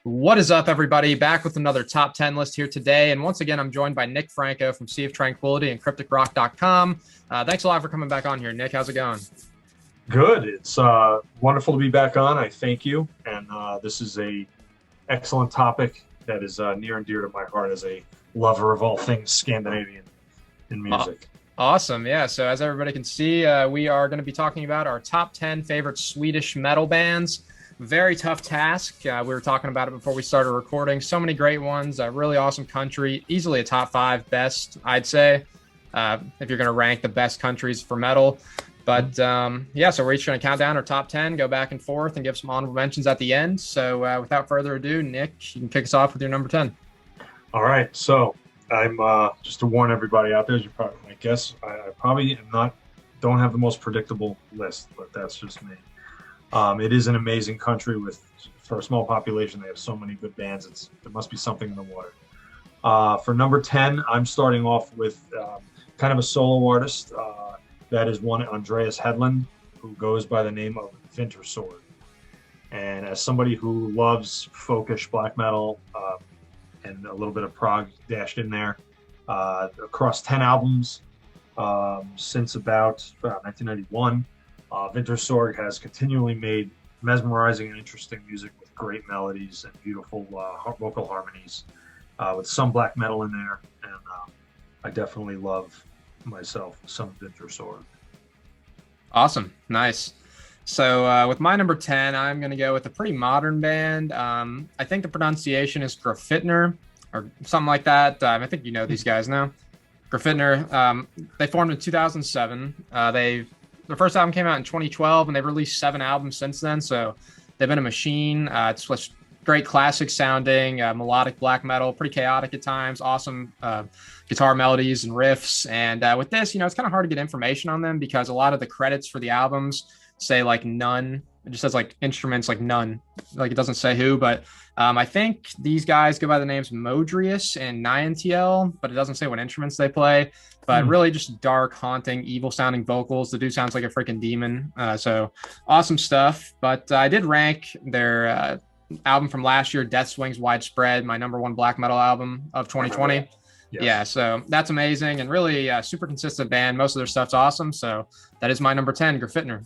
What is up, everybody? Back with another top 10 list here today. And once again, I'm joined by Nick Franco from Sea of Tranquility and crypticrock.com. Thanks a lot for coming back on here, Nick. How's it going? Good. It's wonderful to be back on. I thank you. And this is a excellent topic that is near and dear to my heart as a lover of all things Scandinavian in music. Awesome. Yeah. So as everybody can see, we are going to be talking about our top 10 favorite Swedish metal bands. Very tough task. We were talking about it before we started recording. So many great ones. Really awesome country. Easily a top 5 best, I'd say, if you're going to rank the best countries for metal. But yeah, so we're each going to count down our top 10, go back and forth, and give some honorable mentions at the end. So without further ado, Nick, you can kick us off with your number 10. All right. So I'm just to warn everybody out there, as you probably might guess, I probably don't have the most predictable list, but that's just me. It is an amazing country for a small population. They have so many good bands. There must be something in the water. For number 10, I'm starting off with kind of a solo artist. That is one Andreas Hedlund, who goes by the name of Winter Sword. And as somebody who loves folkish black metal and a little bit of prog dashed in there, across 10 albums since about 1991, Winter Sword has continually made mesmerizing and interesting music with great melodies and beautiful vocal harmonies, with some black metal in there. And I definitely love myself some Winter Sword. Awesome. Nice. So with my number 10, I'm going to go with a pretty modern band. I think the pronunciation is Grafitner or something like that. I think you know these guys now. Grafitner. They formed in 2007. Their first album came out in 2012, and they've released 7 albums since then. So they've been a machine. It's great classic sounding, melodic black metal, pretty chaotic at times, awesome guitar melodies and riffs. And with this, it's kind of hard to get information on them because a lot of the credits for the albums say like none. It just says like instruments, like none. Like it doesn't say who, but I think these guys go by the names Modrius and Niantiel, but it doesn't say what instruments they play. But really just dark, haunting, evil sounding vocals. The dude sounds like a freaking demon. So awesome stuff. But I did rank their album from last year, Death Swings Widespread, my number 1 black metal album of 2020. Yes. Yeah, so that's amazing and really super consistent band. Most of their stuff's awesome. So that is my number 10, Grafitner.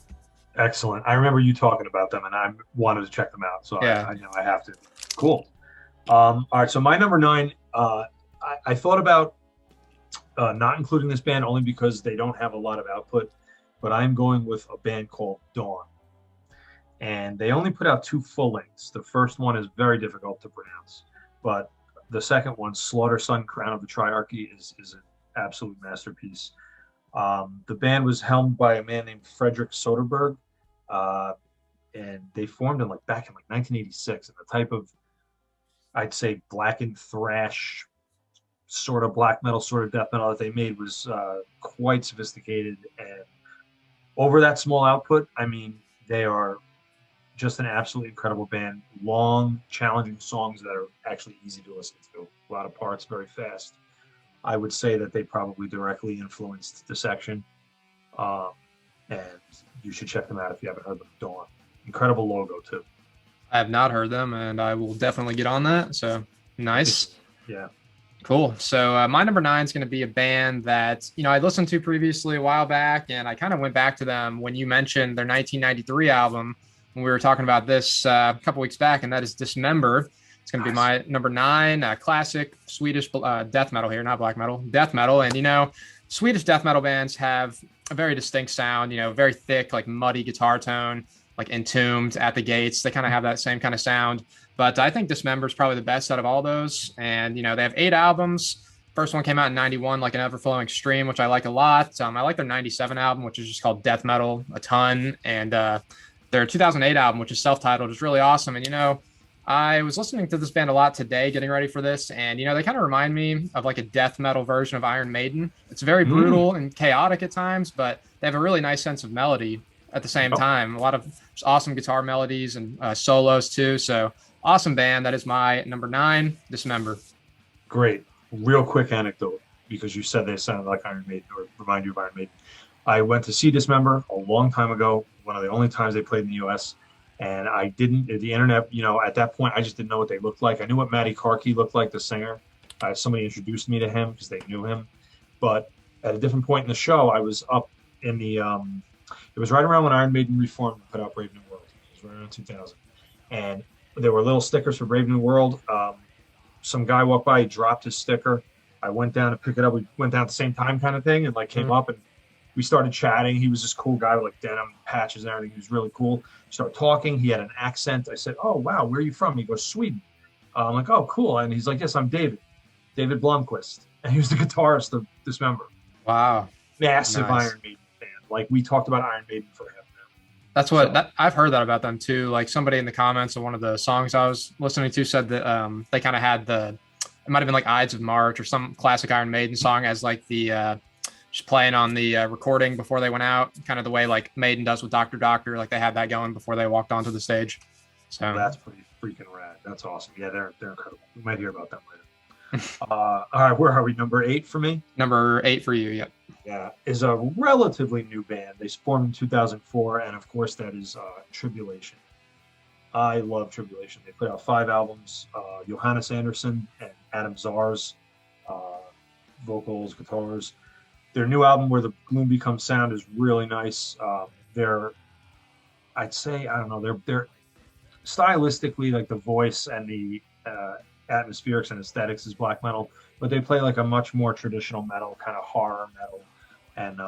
Excellent. I remember you talking about them, and I wanted to check them out. So yeah. I have to. Cool. All right. So my number 9, I thought about not including this band only because they don't have a lot of output, but I'm going with a band called Dawn. And they only put out 2 full lengths. The first one is very difficult to pronounce, but the second one, Slaughter Sun Crown of the Triarchy, is an absolute masterpiece. The band was helmed by a man named Frederick Soderberg, and they formed back in 1986. And the type of, I'd say, blackened thrash, sort of black metal, sort of death metal that they made was quite sophisticated. And over that small output, I mean, they are just an absolutely incredible band. Long, challenging songs that are actually easy to listen to. A lot of parts, very fast. I would say that they probably directly influenced Dissection. And you should check them out if you haven't heard them. Dawn. Incredible logo, too. I have not heard them, and I will definitely get on that. So nice. Yeah. Cool. So my number 9 is going to be a band that, I listened to previously a while back, and I kind of went back to them when you mentioned their 1993 album when we were talking about this a couple weeks back, and that is Dismember. It's going to be my number 9, classic Swedish death metal here, not black metal, death metal. And, Swedish death metal bands have a very distinct sound, very thick, like muddy guitar tone, like Entombed, At the Gates. They kind of have that same kind of sound. But I think Dismember is probably the best out of all those. And, they have 8 albums. First one came out in 91, like an Everflowing Stream, which I like a lot. I like their 97 album, which is just called Death Metal, a ton. And their 2008 album, which is self-titled, is really awesome. And, I was listening to this band a lot today, getting ready for this. And, they kind of remind me of like a death metal version of Iron Maiden. It's very brutal and chaotic at times, but they have a really nice sense of melody at the same time. A lot of awesome guitar melodies and solos too. So awesome band. That is my number 9, Dismember. Great. Real quick anecdote, because you said they sounded like Iron Maiden or remind you of Iron Maiden. I went to see Dismember a long time ago, one of the only times they played in the U.S. And I didn't, the internet, at that point, I just didn't know what they looked like. I knew what Matty Carkey looked like, the singer. Somebody introduced me to him because they knew him. But at a different point in the show, I was up in it was right around when Iron Maiden reformed and put out Brave New World. It was right around 2000. And there were little stickers for Brave New World. Some guy walked by, he dropped his sticker. I went down to pick it up. We went down at the same time kind of thing and like came up and we started chatting. He was this cool guy with like denim patches and everything. He was really cool. Started talking. He had an accent. I said, "Oh, wow, where are you from?" He goes, "Sweden." I'm like, "Oh, cool." And he's like, "Yes, I'm David Blomqvist." And he was the guitarist of Dismember. Wow. Massive Nice. Iron Maiden fan. Like we talked about Iron Maiden for him. That's what I've heard that about them too. Like somebody in the comments of one of the songs I was listening to said that they kind of had it might have been like Ides of March or some classic Iron Maiden song as like the just playing on the recording before they went out, kind of the way like Maiden does with Doctor Doctor. Like they had that going before they walked onto the stage. So that's pretty freaking rad. That's awesome. Yeah, they're incredible. We might hear about them later. All right, where are we? Number 8 for me. Number 8 for you. Yep. Yeah, is a relatively new band. They formed in 2004, and of course that is Tribulation. I love Tribulation. They put out 5 albums. Johannes Anderson and Adam Czars, vocals, guitars. Their new album, Where the Gloom Becomes Sound, is really nice. I'd say, I don't know, they're stylistically like the voice and the atmospherics and aesthetics is black metal, but they play like a much more traditional metal, kind of horror metal, and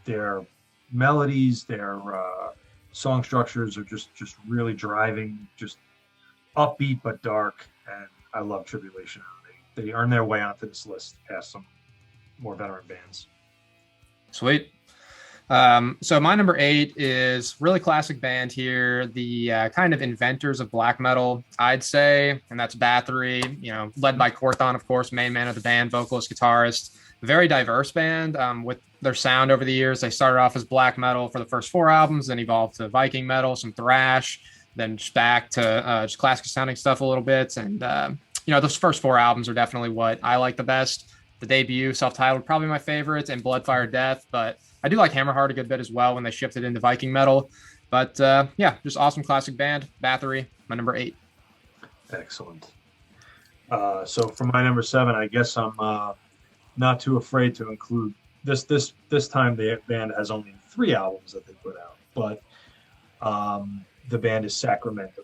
their melodies, their song structures are just really driving, just upbeat but dark, and I love Tribulation. They earn their way onto this list past some more veteran bands. Sweet. So my number 8 is really classic band here, the kind of inventors of black metal, I'd say, and that's Bathory, led by Korthon, of course, main man of the band, vocalist, guitarist. Very diverse band with their sound over the years. They started off as black metal for the first 4 albums, then evolved to Viking metal, some thrash, then just back to just classic sounding stuff a little bit. And, those first 4 albums are definitely what I like the best. The debut, self-titled, probably my favorite, and Bloodfire Death, but I do like Hammerheart a good bit as well when they shifted into Viking metal. But just awesome classic band. Bathory, my number 8. Excellent. So for my number 7, I guess I'm not too afraid to include this time the band has only 3 albums that they put out, but the band is Sacramento.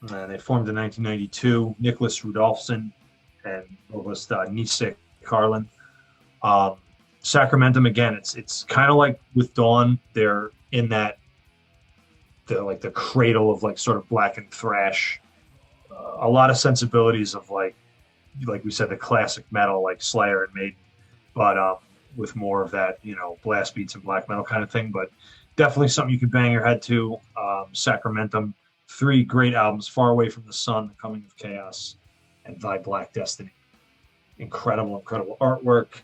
And they formed in 1992. Nicholas Rudolphson and vocalist Nisse Carlin. Sacramentum, again, it's kind of like with Dawn, they're in that the cradle of like sort of black and thrash, a lot of sensibilities of like we said, the classic metal like Slayer and Maiden, but with more of that blast beats and black metal kind of thing. But definitely something you could bang your head to. Sacramentum, 3 great albums: Far Away from the Sun, The Coming of Chaos, and Thy Black Destiny. Incredible artwork,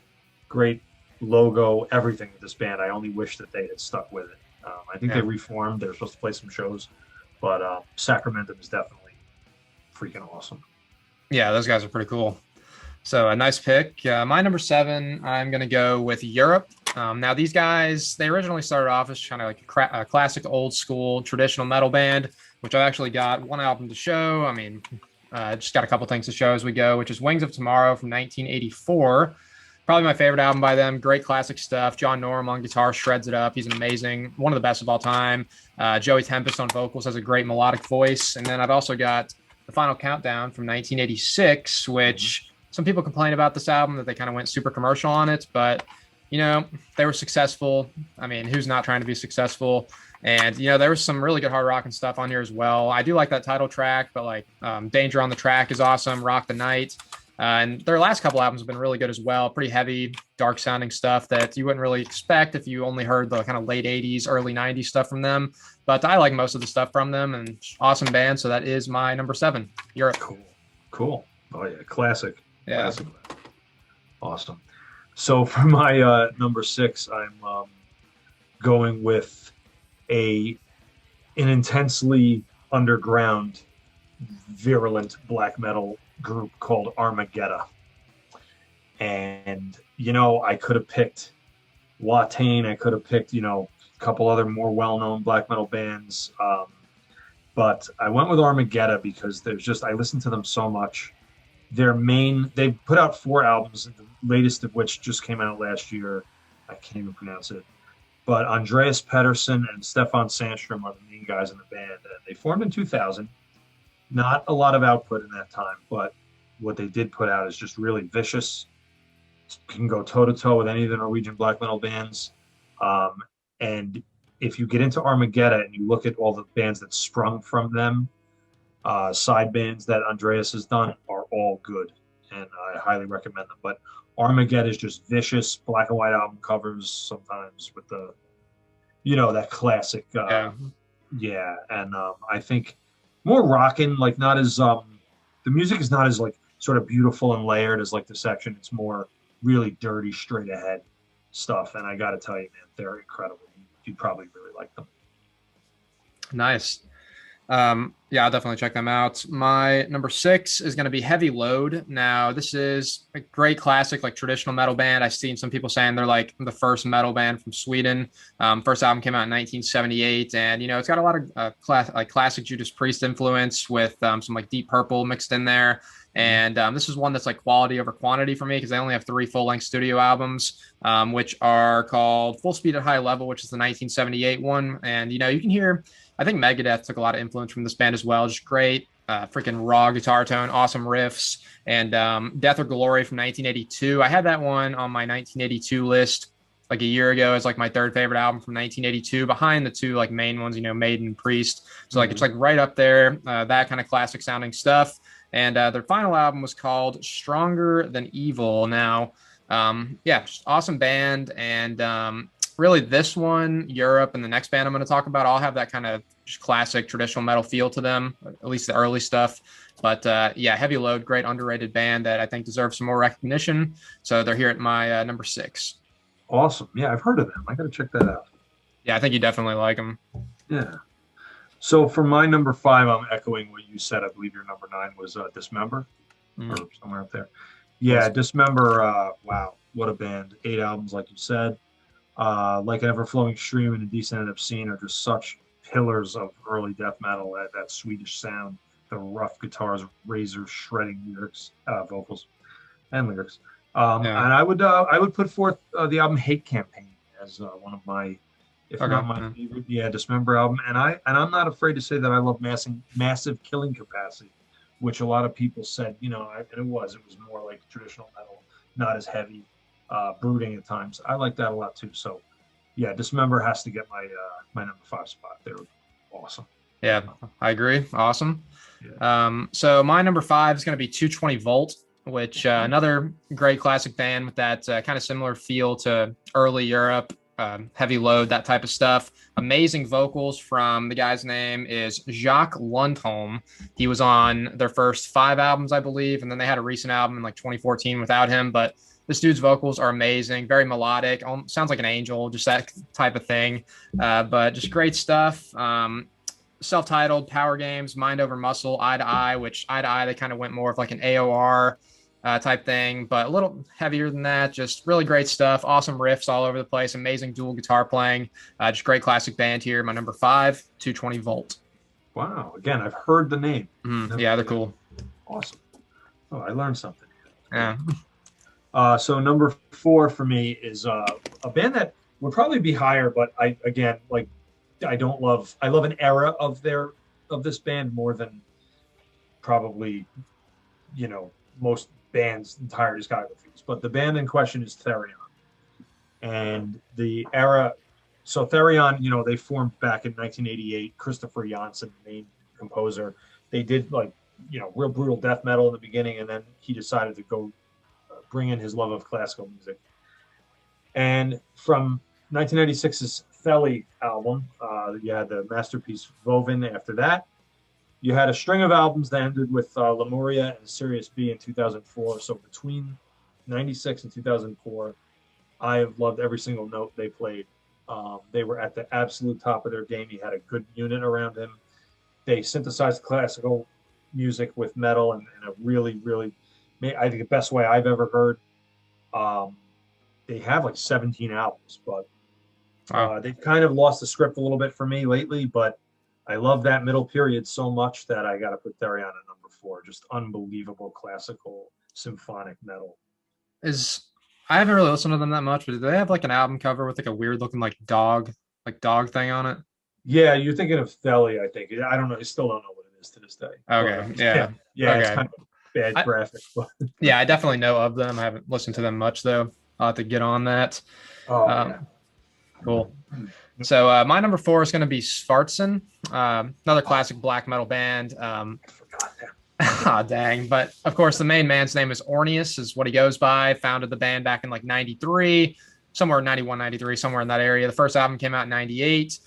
great logo, everything with this band. I only wish that they had stuck with it. I think they reformed. They were supposed to play some shows, but Sacramentum is definitely freaking awesome. Yeah, those guys are pretty cool. So a nice pick. My number 7, I'm going to go with Europe. Now these guys, they originally started off as kind of like a classic old school traditional metal band, which I've actually got 1 album to show. I mean, just got a couple things to show as we go, which is Wings of Tomorrow from 1984. Probably my favorite album by them. Great classic stuff. John Norum on guitar shreds it up. He's amazing. One of the best of all time. Joey Tempest on vocals has a great melodic voice. And then I've also got The Final Countdown from 1986, which some people complain about this album, that they kind of went super commercial on it. But, they were successful. I mean, who's not trying to be successful? And, there was some really good hard rock and stuff on here as well. I do like that title track, but like Danger on the Track is awesome. Rock the Night. And their last couple albums have been really good as well. Pretty heavy, dark sounding stuff that you wouldn't really expect if you only heard the kind of late 80s, early 90s stuff from them. But I like most of the stuff from them, and awesome band. So that is my number 7, Europe. Cool. Oh yeah, classic. Yeah. Classic. Awesome. So for my number 6, I'm going with an intensely underground, virulent black metal group called Armageddon. And I could have picked Watain, I could have picked a couple other more well-known black metal bands. But I went with Armageddon because there's just I listened to them so much. They put out 4 albums, the latest of which just came out last year. I can't even pronounce it. But Andreas Pedersen and Stefan Sandstrom are the main guys in the band. And they formed in 2000. Not a lot of output in that time, but what they did put out is just really vicious. Can go toe to toe with any of the Norwegian black metal bands. And if you get into Armageddon and you look at all the bands that sprung from them, side bands that Andreas has done are all good, and I highly recommend them. But Armageddon is just vicious, black and white album covers sometimes with the, that classic. Yeah. Yeah, and I think more rockin', like not as the music is not as like sort of beautiful and layered as like the section. It's more really dirty, straight ahead stuff. And I got to tell you, man, they're incredible. You'd probably really like them. Nice. Yeah, I'll definitely check them out. My number 6 is going to be Heavy Load. Now, this is a great classic, like traditional metal band. I've seen some people saying they're like the first metal band from Sweden. First album came out in 1978, and it's got a lot of classic Judas Priest influence with some like Deep Purple mixed in there. And this is one that's like quality over quantity for me because they only have 3 full-length studio albums, which are called Full Speed at High Level, which is the 1978 one. And, you can hear, I think Megadeth took a lot of influence from this band as well. Just great, freaking raw guitar tone, awesome riffs. And Death or Glory from 1982. I had that one on my 1982 list like a year ago as like my 3rd favorite album from 1982, behind the 2 like main ones, Maiden and Priest. So like it's like right up there, that kind of classic sounding stuff. And their final album was called Stronger Than Evil. Now, just awesome band. And really this one, Europe, and the next band I'm going to talk about all have that kind of just classic traditional metal feel to them, at least the early stuff. But Heavy Load, great underrated band that I think deserves some more recognition. So they're here at my number 6. Awesome. Yeah, I've heard of them. I got to check that out. Yeah, I think you definitely like them. Yeah. So for my number 5, I'm echoing what you said. I believe your number 9 was Dismember, or somewhere up there. Yeah, Dismember. Wow, what a band! 8 albums, like you said. Like an Ever-Flowing Stream and Indecent and Obscene are just such pillars of early death metal. That Swedish sound, the rough guitars, razor shredding lyrics, vocals, and lyrics. And I would put forth the album Hate Campaign as one of my, if not my favorite, Dismember album. And I'm not afraid to say that I love massive killing capacity, which a lot of people said, and it was more like traditional metal, not as heavy, brooding at times. I like that a lot too. So yeah, Dismember has to get my number 5 spot. They're awesome. Yeah, I agree. Awesome. Yeah. So my number 5 is going to be 220 Volt, which another great classic band with that kind of similar feel to early Europe. Heavy Load, that type of stuff. Amazing vocals from the guy's name is Jacques Lundholm. He was on their first 5 albums, I believe, and then they had a recent album in like 2014 without him. But this dude's vocals are amazing, very melodic, sounds like an angel, just that type of thing. But just great stuff. Self-titled, Power Games, Mind Over Muscle, Eye to Eye, which Eye to Eye, they kind of went more of like an AOR type thing, but a little heavier than that. Just really great stuff. Awesome riffs all over the place. Amazing dual guitar playing. Just great classic band here. My number 5, 220 Volt. Wow. Again, I've heard the name. Yeah, they're cool. Awesome. Oh, I learned something. Yeah. So number 4 for me is a band that would probably be higher, but I love an era of this band more than probably, most bands' entire discographies. But the band in question is Therion. And the era, so Therion, they formed back in 1988. Christopher Janssen, the main composer, they did real brutal death metal in the beginning, and then he decided to go bring in his love of classical music. And from 1996's Theli album, you had the masterpiece Vovin after that. You had a string of albums that ended with Lemuria and Sirius B in 2004. So between 96 and 2004, I have loved every single note they played. They were at the absolute top of their game. He had a good unit around him. They synthesized classical music with metal in a really, really, I think the best way I've ever heard. They have like 17 albums, but they've kind of lost the script a little bit for me lately. But I love that middle period so much that I got to put Therion at number 4. Just unbelievable classical symphonic metal. Is I haven't really listened to them that much, but do they have like an album cover with like a weird looking like dog thing on it? Yeah, you're thinking of Theli, I think. I don't know. I still don't know what it is to this day. Okay, Yeah, yeah, yeah, it's okay. kind of a bad I, graphic, but yeah, I definitely know of them. I haven't listened to them much though. I'll have to get on that. oh yeah. Um, cool. So my number 4 is going to be Svartsen, another classic black metal band. I forgot that. Ah, dang. But of course, the main man's name is Orneus, is what he goes by. Founded the band back in like 93, somewhere 91, 93, somewhere in that area. The first album came out in 98.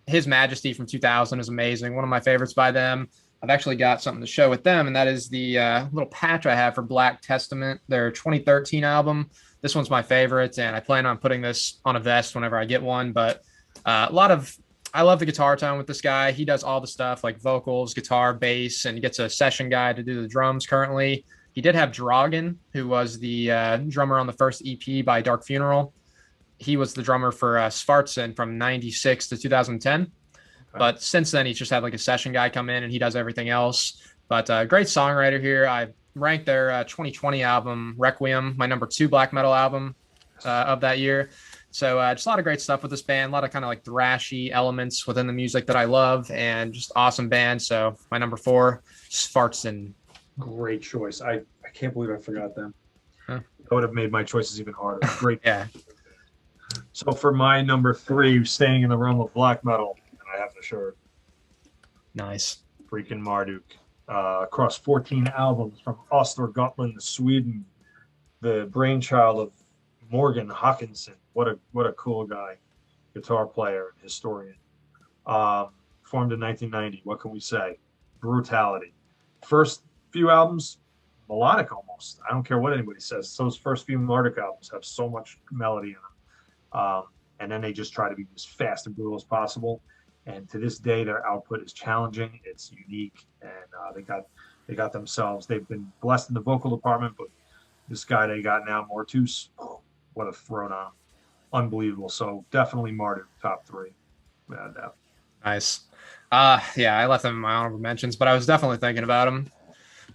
His Majesty from 2000 is amazing. One of my favorites by them. I've actually got something to show with them, and that is the little patch I have for Black Testament, their 2013 album. This one's my favorite, and I plan on putting this on a vest whenever I get one. But I love the guitar tone with this guy. He does all the stuff like vocals, guitar, bass, and he gets a session guy to do the drums currently. He did have Dragan, who was the drummer on the first EP by Dark Funeral. He was the drummer for Svartsen from 96 to 2010. Okay. But since then, he's just had like a session guy come in and he does everything else. But great songwriter here. I ranked their 2020 album, Requiem, my number 2 black metal album of that year. So just a lot of great stuff with this band, a lot of kind of like thrashy elements within the music that I love, and just awesome band. So my number 4, Svartsen. Great choice. I can't believe I forgot them. Huh. That would have made my choices even harder. Great. Yeah. So for my number 3, staying in the realm of black metal, and I have the shirt. Nice. Freaking Marduk. Across 14 albums from Östergötland, Sweden, the brainchild of Morgan Hawkinson. What a cool guy, guitar player and historian. Formed in 1990. What can we say? Brutality. First few albums, melodic almost. I don't care what anybody says. Those first few Marduk albums have so much melody in them. And then they just try to be as fast and brutal as possible. And to this day, their output is challenging. It's unique, and they got themselves. They've been blessed in the vocal department, but this guy they got now, Mortus, what a thrown on. Unbelievable. So definitely Marduk, top 3. Without a doubt. Nice. Yeah, I left them in my honorable mentions, but I was definitely thinking about them.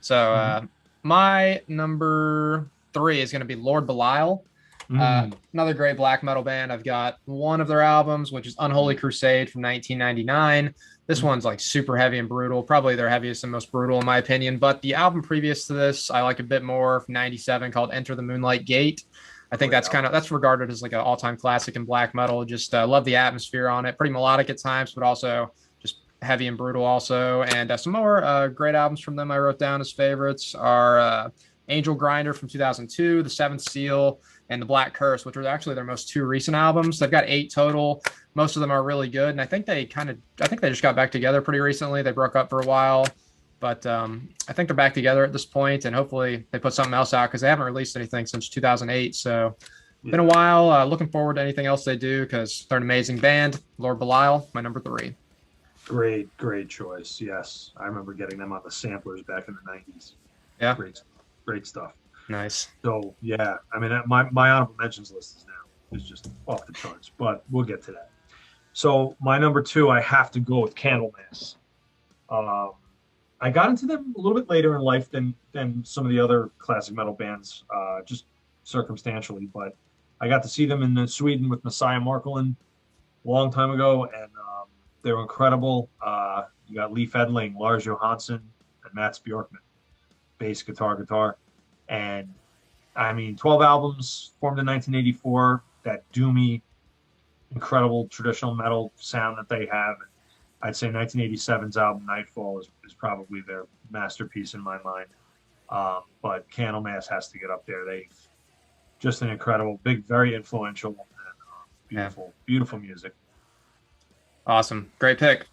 So my number 3 is going to be Lord Belial. Another great black metal band. I've got one of their albums, which is Unholy Crusade from 1999. This one's like super heavy and brutal, probably their heaviest and most brutal in my opinion. But the album previous to this, I like a bit more, from 97, called Enter the Moonlight Gate. I think that's regarded as like an all-time classic in black metal. Just love the atmosphere on it. Pretty melodic at times, but also just heavy and brutal also. And some more great albums from them I wrote down as favorites are Angel Grinder from 2002, The Seventh Seal, and The Black Curse, which are actually their most 2 recent albums. They've got 8 total. Most of them are really good. And I think they just got back together pretty recently. They broke up for a while. But I think they're back together at this point, and hopefully they put something else out because they haven't released anything since 2008. So been a while. Looking forward to anything else they do because they're an amazing band. Lord Belial, my number 3. Great choice. Yes, I remember getting them on the samplers back in the 90s. Yeah, great stuff. Nice. So yeah, I mean my honorable mentions list is just off the charts, but we'll get to that. So my number 2, I have to go with Candlemass. I got into them a little bit later in life than some of the other classic metal bands, just circumstantially. But I got to see them in Sweden with Messiah Markland a long time ago, and they were incredible. You got Leif Edling, Lars Johansson, and Mats Bjorkman, bass, guitar. And I mean, 12 albums, formed in 1984, that doomy, incredible traditional metal sound that they have. I'd say 1987's album Nightfall is probably their masterpiece in my mind. But Candlemass has to get up there. They've just an incredible, big, very influential, and beautiful music. Awesome. Great pick.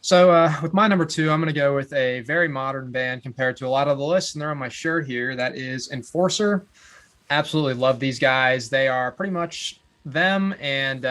So with my number 2, I'm going to go with a very modern band compared to a lot of the lists, and they're on my shirt here. That is Enforcer. Absolutely love these guys. They are pretty much them and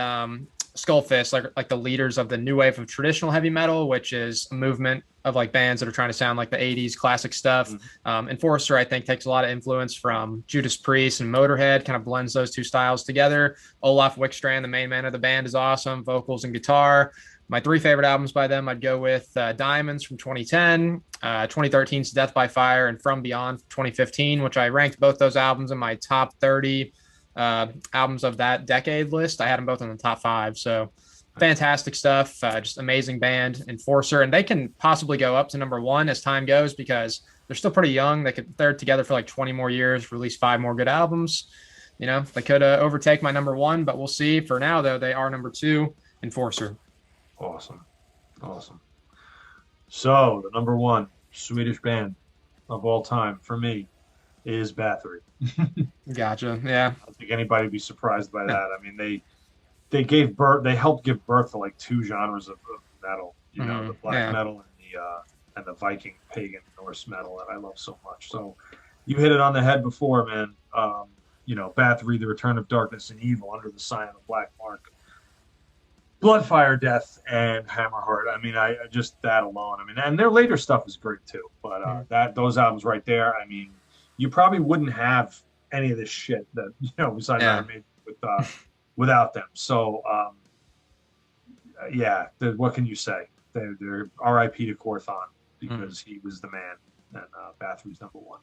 Skullfist, like the leaders of the new wave of traditional heavy metal, which is a movement of like bands that are trying to sound like the 80s classic stuff. Enforcer, I think, takes a lot of influence from Judas Priest and Motorhead, kind of blends those 2 styles together. Olaf Wickstrand, the main man of the band, is awesome, vocals and guitar. My three favorite albums by them, I'd go with Diamonds from 2010, 2013's Death by Fire, and From Beyond 2015, which I ranked both those albums in my top 30 albums of that decade list. I had them both in the top 5. So fantastic stuff. Just amazing band, Enforcer. And they can possibly go up to number 1 as time goes because they're still pretty young. They're together for like 20 more years, release 5 more good albums. They could overtake my number 1, but we'll see. For now, though, they are number 2, Enforcer. Awesome. So the number 1 Swedish band of all time for me is Bathory. Gotcha. Yeah. I don't think anybody would be surprised by that. I mean, they helped give birth to like 2 genres of metal, the black metal and the Viking pagan Norse metal that I love so much. So you hit it on the head before, man. Bathory, The Return of Darkness and Evil, Under the Sign of the Black Mark, Bloodfire Death, and Hammerheart. I mean, I just that alone. I mean, and their later stuff is great too. But those albums right there. I mean, you probably wouldn't have any of this shit that besides Iron Maiden without them. So, what can you say? They're R.I.P. to Corthon because he was the man, and Bathory's number 1.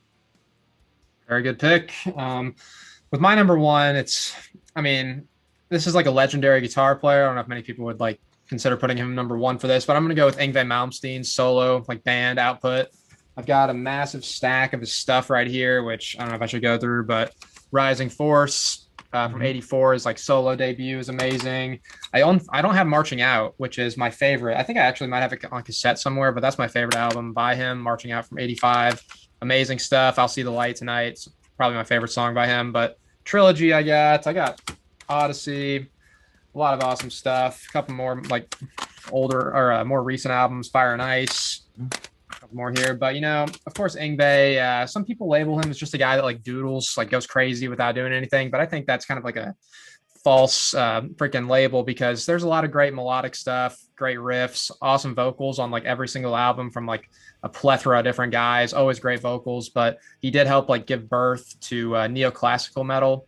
Very good pick. With my number 1, this is like a legendary guitar player. I don't know if many people would like consider putting him number 1 for this, but I'm going to go with Yngwie Malmsteen's solo, like band output. I've got a massive stack of his stuff right here, which I don't know if I should go through, but Rising Force from 84, his like solo debut is amazing. I don't have Marching Out, which is my favorite. I think I actually might have it on cassette somewhere, but that's my favorite album by him, Marching Out from 85. Amazing stuff. I'll See the Light Tonight. It's probably my favorite song by him, but Trilogy I got Odyssey, a lot of awesome stuff. A couple more like older or more recent albums, Fire and Ice, a couple more here. But of course, Yngwie. Some people label him as just a guy that like doodles, like goes crazy without doing anything. But I think that's kind of like a false freaking label because there's a lot of great melodic stuff, great riffs, awesome vocals on like every single album from like a plethora of different guys. Always great vocals, but he did help like give birth to neoclassical metal.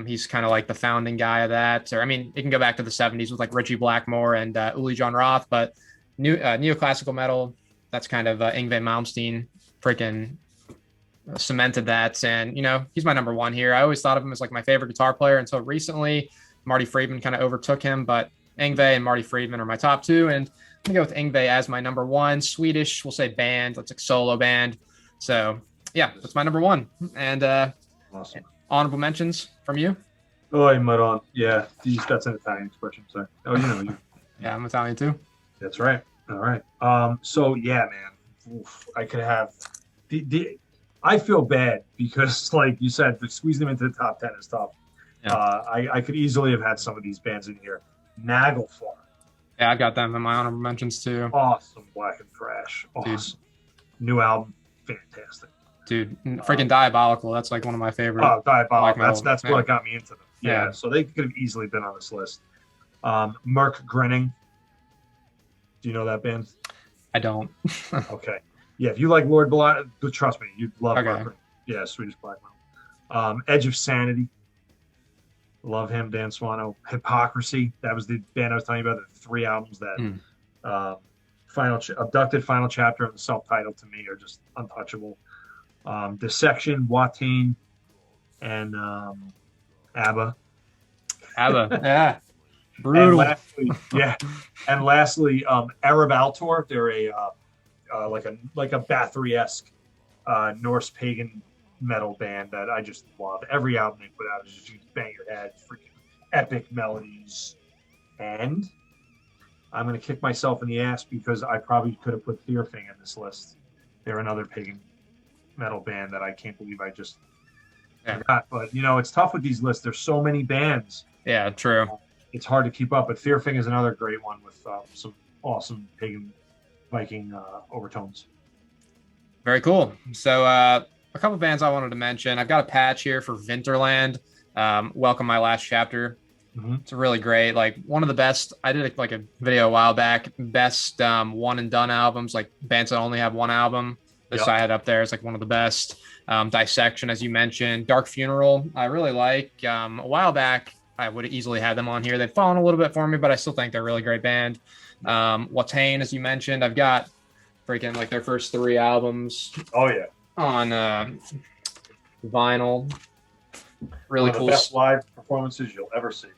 He's kind of like the founding guy of that. Or you can go back to the 70s with like Ritchie Blackmore and Uli Jon Roth, but neoclassical metal, that's kind of Yngwie Malmsteen freaking cemented that. And, he's my number 1 here. I always thought of him as like my favorite guitar player until recently. Marty Friedman kind of overtook him, but Yngwie and Marty Friedman are my top 2. And I'm going to go with Yngwie as my number 1. Swedish, we'll say band. That's like solo band. So, yeah, that's my number 1. And awesome. Honorable mentions from you? Oh, Maron. Yeah, that's an Italian expression. Sorry. Oh, you. Yeah, I'm Italian too. That's right. All right. So yeah, man. I could have I feel bad because, like you said, squeezing them into the top 10 is tough. Yeah. I could easily have had some of these bands in here. Nagelfar. Yeah, I got them in my honorable mentions too. Awesome. Black and Thrash. Awesome. Dude. New album. Fantastic. Dude, freaking Diabolical. That's like one of my favorite. Oh, Diabolical. That's what got me into them. Yeah. So they could have easily been on this list. Merc Grenning. Do you know that band? I don't. Okay. Yeah, if you like Lord Blood, trust me, you'd love Merc Grenning. Yeah, Swedish black metal. Edge of Sanity. Love him, Dan Swano. Hypocrisy. That was the band I was telling you about. The 3 albums that Abducted, Final Chapter, and the self-titled to me are just untouchable. Dissection, Watain, and ABBA. ABBA, yeah, brutal. And lastly, Arab Altor. They're like a Bathory-esque Norse pagan metal band that I just love. Every album they put out is just you bang your head, freaking epic melodies. And I'm gonna kick myself in the ass because I probably could have put Fearfing in this list. They're another pagan metal band that I can't believe I just forgot. But it's tough with these lists. There's so many bands. Yeah, true. It's hard to keep up. But Fearfing is another great one with some awesome pagan Viking overtones. Very cool. So a couple bands I wanted to mention. I've got a patch here for Vinterland. Welcome My Last Chapter. Mm-hmm. It's really great. Like one of the best. I did like a video a while back. Best one and done albums. Like bands that only have one album. This I had up there is like one of the best. Dissection, as you mentioned. Dark Funeral, I really like. A while back, I would easily have them on here. They've fallen a little bit for me, but I still think they're a really great band. Watain, as you mentioned, I've got freaking like their first 3 albums. Oh yeah, on vinyl. Really one of cool. the best live performances you'll ever see.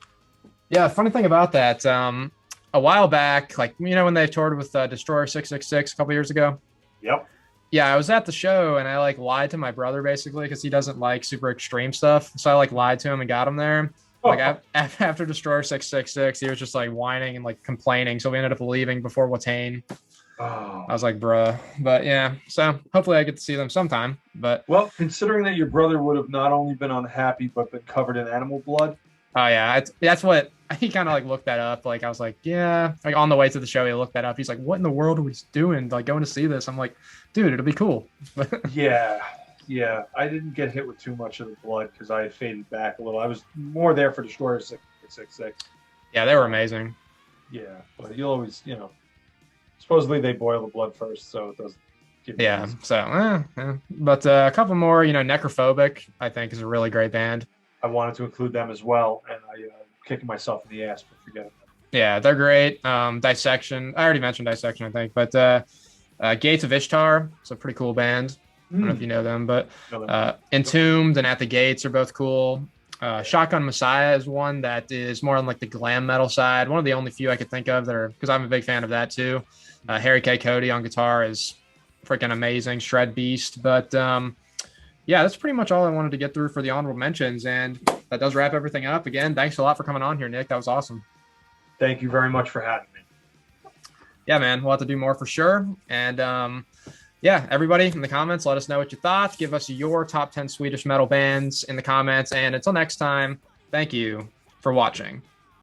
Yeah, funny thing about that, a while back, like when they toured with Destroyer 666 a couple years ago. Yep. Yeah, I was at the show and I like lied to my brother basically because he doesn't like super extreme stuff. So I like lied to him and got him there. Like after Destroyer 666, he was just like whining and like complaining. So we ended up leaving before Watain. Oh. I was like, bruh. But yeah, so hopefully I get to see them sometime. But well, considering that your brother would have not only been unhappy but been covered in animal blood. Oh yeah, that's what he kind of like looked that up. Like I was like, yeah, like on the way to the show, he looked that up. He's like, what in the world are we doing? Like going to see this? I'm like, dude, it'll be cool. Yeah. I didn't get hit with too much of the blood because I faded back a little. I was more there for Destroyer 666. Yeah, they were amazing. Yeah, but you'll always, supposedly they boil the blood first, so it doesn't. Yeah. So, but a couple more. Necrophobic, I think, is a really great band. I wanted to include them as well, and I kicking myself in the ass for forgetting them. Yeah, they're great. Dissection. I already mentioned Dissection, I think, but Gates of Ishtar. It's a pretty cool band. I don't know if you know them, but Entombed and At the Gates are both cool. Shotgun Messiah is one that is more on like the glam metal side. One of the only few I could think of that are, because I'm a big fan of that too. Harry K. Cody on guitar is freaking amazing. Shred Beast. But yeah, that's pretty much all I wanted to get through for the honorable mentions. And that does wrap everything up. Again, thanks a lot for coming on here, Nick. That was awesome. Thank you very much for having me. Yeah, man. We'll have to do more for sure. And yeah, everybody in the comments, let us know what you thought. Give us your top 10 Swedish metal bands in the comments. And until next time, thank you for watching.